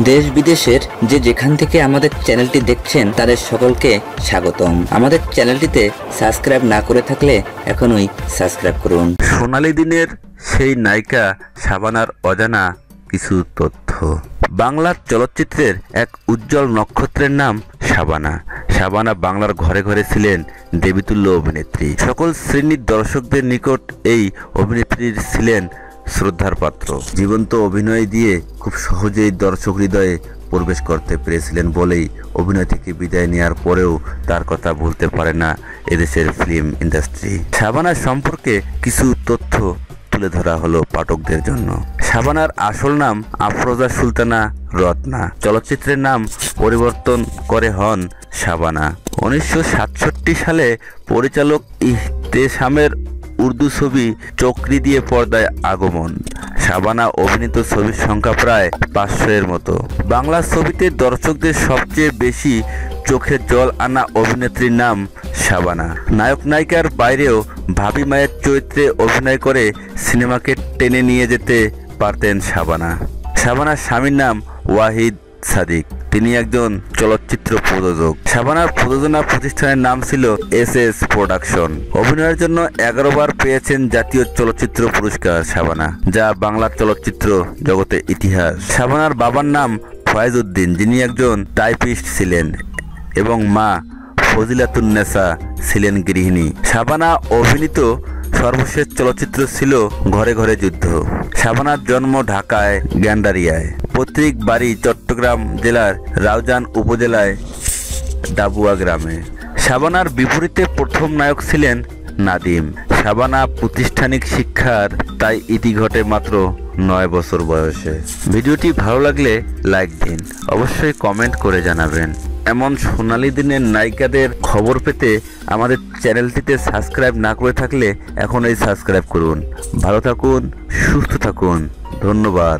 দেশ বিদেশের যেখান থেকে আমাদের চ্যানেলটি দেখছেন তাদের সকলকে স্বাগতম। আমাদের চ্যানেলটিতে সাবস্ক্রাইব না করে থাকলে এখনই সাবস্ক্রাইব করুন। সোনালী দিনের সেই নায়িকা শাবানার অজানা কিছু তথ্য। বাংলার চলচ্চিত্রের এক উজ্জ্বল নক্ষত্রের নাম শাবানা। শাবানা বাংলার ঘরে ঘরে ছিলেন দেবীতুল্য অভিনেত্রী। সকল শ্রেণীর দর্শকদের নিকট এই অভিনেত্রীর ছিলেন শ্রদ্ধার পাত্র। জীবন্ত অভিনয় দিয়ে খুব সহজেই দর্শক হৃদয়ে প্রবেশ করতে পেরেছিলেন বলেই অভিনয় থেকে বিদায় নেওয়ার পরেও তার কথা ভুলতে পারে না এদেশের ফিল্ম ইন্ডাস্ট্রি। শাবানার সম্পর্কে কিছু তথ্য তুলে ধরা হলো পাঠকদের জন্য। শাবানার আসল নাম আফরোজা সুলতানা রত্না। চলচ্চিত্রের নাম পরিবর্তন করে হন শাবানা। 1967 সালে পরিচালক ইহতেশামের উর্দু ছবি চক্রি দিয়ে পর্দায় আগমন। শাবানা অভিনীত ছবির সংখ্যা প্রায় 500-এর মতো। বাংলা ছবিতে দর্শকদের সবচেয়ে বেশি চোখে জল আনা অভিনেত্রীর নাম শাবানা। নায়ক নায়িকার বাইরেও ভাবি মায়ের চরিত্রে অভিনয় করে সিনেমাকে টেনে নিয়ে যেতে পারতেন শাবানা। শাবানার স্বামীর নাম ওয়াহিদ সাদিক। তিনি একজন চলচ্চিত্র প্রযোজক। শাবানার প্রযোজনা প্রতিষ্ঠানের নাম ছিল SS প্রোডাকশন। অভিনয়ের জন্য 11 বার পেয়েছেন জাতীয় চলচ্চিত্র পুরস্কার শাবানা, যা বাংলার চলচ্চিত্র জগতে ইতিহাস। শাবানার বাবার নাম ফয়েজ উদ্দিন, যিনি একজন টাইপিস্ট ছিলেন, এবং মা ফজিলাতুন্নেসা ছিলেন গৃহিণী। শাবানা অভিনীত সর্বশেষ চলচ্চিত্র ছিল ঘরে ঘরে যুদ্ধ। শাবানার জন্ম ঢাকায় গ্যান্ডারিয়ায়। পৈতৃক বাড়ি চট্টগ্রাম জেলার রাউজান উপজেলায় ডাবুয়া গ্রামে। শাবানার বিপরীতে প্রথম নায়ক ছিলেন নাদিম। শাবানা প্রাতিষ্ঠানিক শিক্ষার তাই ইতি ঘটে মাত্র 9 বছর বয়সে। ভিডিওটি ভালো লাগলে লাইক দিন, অবশ্যই কমেন্ট করে জানাবেন। এমন সোনালী দিনের নায়িকাদের খবর পেতে আমাদের চ্যানেলটিতে সাবস্ক্রাইব না করে থাকলে এখনই সাবস্ক্রাইব করুন। ভালো থাকুন, সুস্থ থাকুন, ধন্যবাদ।